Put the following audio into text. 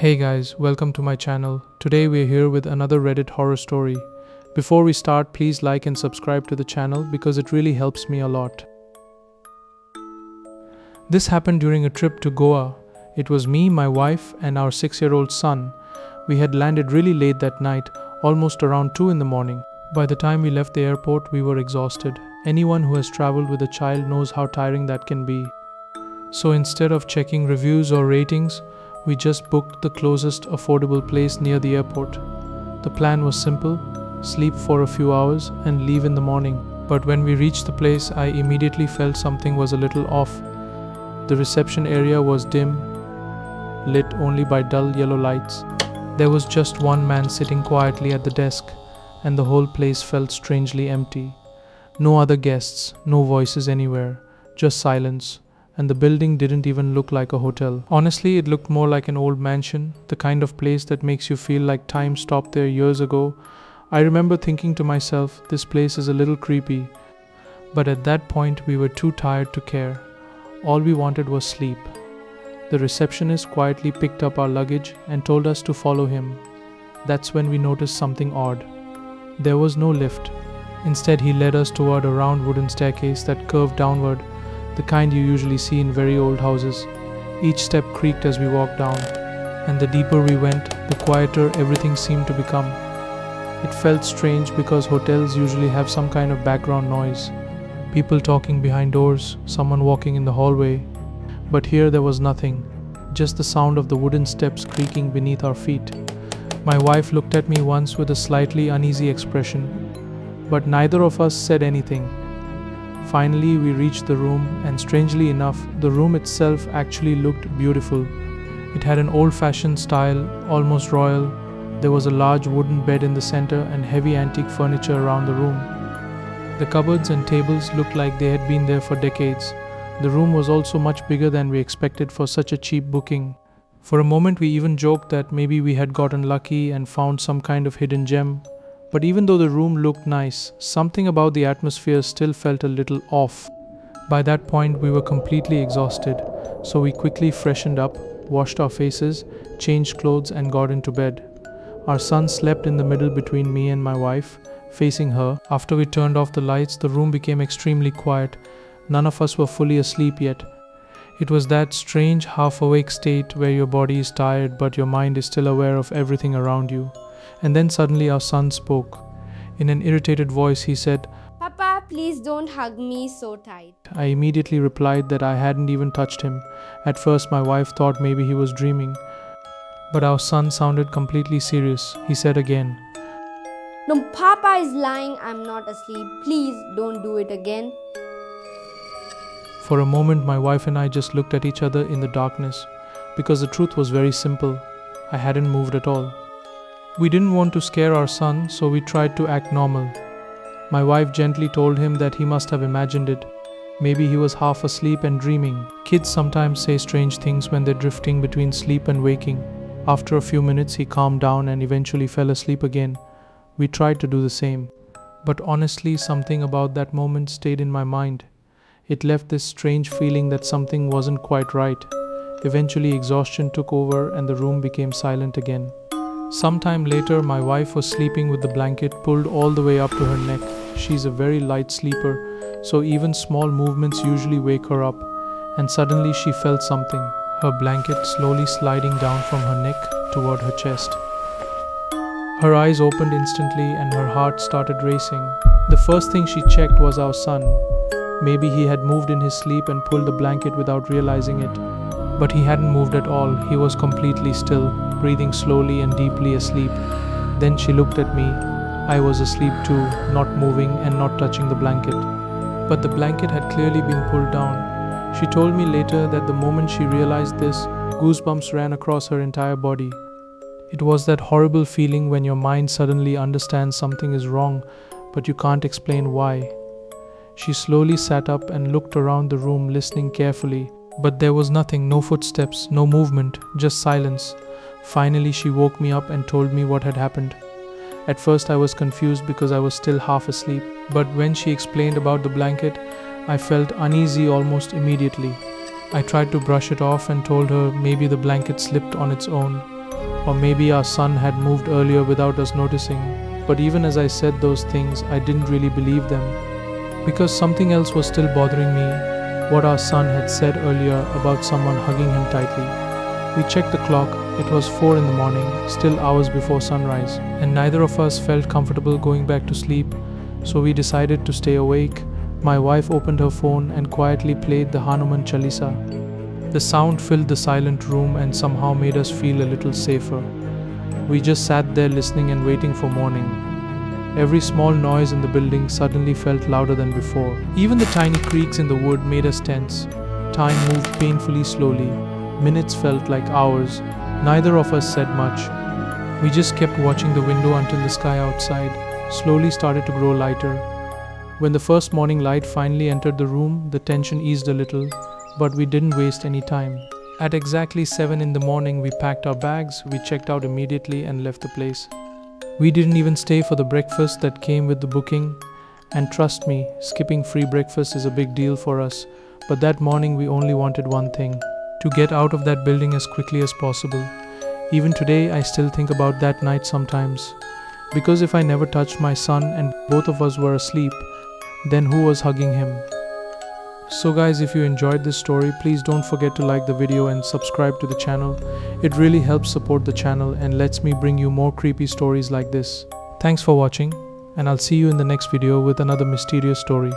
Hey guys, welcome to my channel. Today we're here with another Reddit horror story. Before we start, please like and subscribe to the channel because it really helps me a lot. This happened during a trip to Goa. It was me, my wife, and our 6-year-old son. We had landed really late that night, almost around 2 in the morning. By the time we left the airport, we were exhausted. Anyone who has traveled with a child knows how tiring that can be. So instead of checking reviews or ratings, we just booked the closest affordable place near the airport. The plan was simple: sleep for a few hours and leave in the morning. But when we reached the place, I immediately felt something was a little off. The reception area was dim, lit only by dull yellow lights. There was just one man sitting quietly at the desk, and the whole place felt strangely empty. No other guests, no voices anywhere, just silence. And the building didn't even look like a hotel. Honestly, it looked more like an old mansion, the kind of place that makes you feel like time stopped there years ago. I remember thinking to myself, this place is a little creepy. But at that point, we were too tired to care. All we wanted was sleep. The receptionist quietly picked up our luggage and told us to follow him. That's when we noticed something odd. There was no lift. Instead, he led us toward a round wooden staircase that curved downward, the kind you usually see in very old houses. Each step creaked as we walked down, and the deeper we went, the quieter everything seemed to become. It felt strange because hotels usually have some kind of background noise. People talking behind doors, someone walking in the hallway. But here there was nothing, just the sound of the wooden steps creaking beneath our feet. My wife looked at me once with a slightly uneasy expression, but neither of us said anything. Finally, we reached the room, and strangely enough, the room itself actually looked beautiful. It had an old-fashioned style, almost royal. There was a large wooden bed in the center and heavy antique furniture around the room. The cupboards and tables looked like they had been there for decades. The room was also much bigger than we expected for such a cheap booking. For a moment, we even joked that maybe we had gotten lucky and found some kind of hidden gem. But even though the room looked nice, something about the atmosphere still felt a little off. By that point, we were completely exhausted, so we quickly freshened up, washed our faces, changed clothes, and got into bed. Our son slept in the middle between me and my wife, facing her. After we turned off the lights, the room became extremely quiet. None of us were fully asleep yet. It was that strange half-awake state where your body is tired but your mind is still aware of everything around you. And then suddenly our son spoke. In an irritated voice, he said, "Papa, please don't hug me so tight." I immediately replied that I hadn't even touched him. At first, my wife thought maybe he was dreaming. But our son sounded completely serious. He said again, "No, Papa is lying. I'm not asleep. Please don't do it again." For a moment, my wife and I just looked at each other in the darkness, because the truth was very simple. I hadn't moved at all. We didn't want to scare our son, so we tried to act normal. My wife gently told him that he must have imagined it. Maybe he was half asleep and dreaming. Kids sometimes say strange things when they're drifting between sleep and waking. After a few minutes, he calmed down and eventually fell asleep again. We tried to do the same. But honestly, something about that moment stayed in my mind. It left this strange feeling that something wasn't quite right. Eventually, exhaustion took over and the room became silent again. Sometime later, my wife was sleeping with the blanket pulled all the way up to her neck. She's a very light sleeper, so even small movements usually wake her up. And suddenly she felt something, her blanket slowly sliding down from her neck toward her chest. Her eyes opened instantly and her heart started racing. The first thing she checked was our son. Maybe he had moved in his sleep and pulled the blanket without realizing it. But he hadn't moved at all. He was completely still, breathing slowly and deeply asleep. Then she looked at me. I was asleep too, not moving and not touching the blanket. But the blanket had clearly been pulled down. She told me later that the moment she realized this, goosebumps ran across her entire body. It was that horrible feeling when your mind suddenly understands something is wrong, but you can't explain why. She slowly sat up and looked around the room, listening carefully. But there was nothing, no footsteps, no movement, just silence. Finally, she woke me up and told me what had happened. At first, I was confused because I was still half asleep. But when she explained about the blanket, I felt uneasy almost immediately. I tried to brush it off and told her maybe the blanket slipped on its own. Or maybe our son had moved earlier without us noticing. But even as I said those things, I didn't really believe them. Because something else was still bothering me, what our son had said earlier about someone hugging him tightly. We checked the clock, it was 4 in the morning, still hours before sunrise, and neither of us felt comfortable going back to sleep, so we decided to stay awake. My wife opened her phone and quietly played the Hanuman Chalisa. The sound filled the silent room and somehow made us feel a little safer. We just sat there listening and waiting for morning. Every small noise in the building suddenly felt louder than before. Even the tiny creaks in the wood made us tense. Time moved painfully slowly. Minutes felt like hours. Neither of us said much. We just kept watching the window until the sky outside slowly started to grow lighter. When the first morning light finally entered the room, the tension eased a little, but we didn't waste any time. At exactly 7 in the morning, we packed our bags, we checked out immediately and left the place. We didn't even stay for the breakfast that came with the booking, and trust me, skipping free breakfast is a big deal for us, but that morning we only wanted one thing: to get out of that building as quickly as possible. Even today, I still think about that night sometimes, because if I never touched my son and both of us were asleep, then who was hugging him? So guys, if you enjoyed this story, please don't forget to like the video and subscribe to the channel. It really helps support the channel and lets me bring you more creepy stories like this. Thanks for watching, and I'll see you in the next video with another mysterious story.